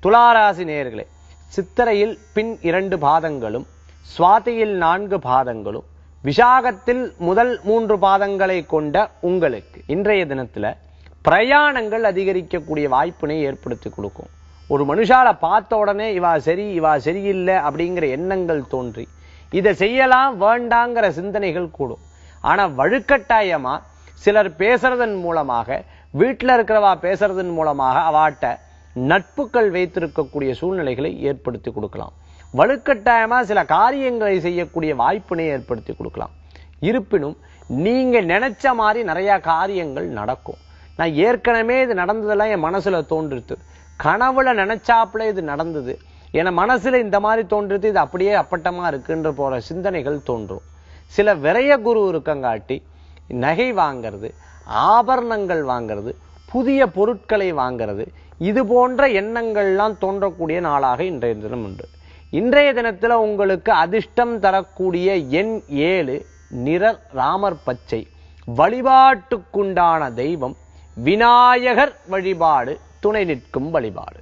துளாராசி நேயர்களே, சித்திரையில் பின் 2 பாதங்களும், சுவாதியில் 4 பாதங்களும், விசாகத்தில் முதல் 3 பாதங்களை கொண்ட உங்களுக்கு இன்றைய தினத்துல பிரயாணங்கள் அதிகரிக்கக்கூடிய வாய்ப்பினை ஏற்படுத்தி கொடுக்கும். ஒரு மனுஷால பார்த்த உடனே இவா சரி இவா சரியில்லை அப்படிங்கிற எண்ணங்கள் தோன்றி இதை செய்யலாம் வேண்டாங்கிற சிந்தனைகள் கூடும். ஆனா வழுக்கட்டாயமா சிலர் பேசுறதன் மூலமாக, வீட்டில் இருக்கிறவா பேசுறதன் மூலமாக அவாட்ட நட்புகள் வைத்திருக்கக்கூடிய சூழ்நிலைகளை ஏற்படுத்தி கொடுக்கலாம். வலுக்கட்டாயமா சில காரியங்களை செய்யக்கூடிய வாய்ப்பினை ஏற்படுத்தி கொடுக்கலாம். இருப்பினும் நீங்க நினைச்ச மாதிரி நிறைய காரியங்கள் நடக்கும். நான் ஏற்கனவே இது நடந்ததெல்லாம் என் மனசுல தோன்றுது, கனவுல நினைச்சாப்புல இது நடந்தது, என மனசுல இந்த மாதிரி தோன்றுது, இது அப்படியே அப்பட்டமா இருக்குன்ற போற சிந்தனைகள் தோன்றும். சில விரய குரு இருக்கங்காட்டி நகை வாங்கிறது, ஆபரணங்கள் வாங்கிறது, புதிய பொருட்களை வாங்கிறது, இது போன்ற எண்ணங்கள்லாம் தோன்றக்கூடிய நாளாக இன்றைய தினம் உண்டு. இன்றைய தினத்துல உங்களுக்கு அதிர்ஷ்டம் தரக்கூடிய எண் 7, நிற ராமர் பச்சை. வழிபாட்டுக்குண்டான தெய்வம் விநாயகர் வழிபாடு, துணை நிற்கும் வழிபாடு.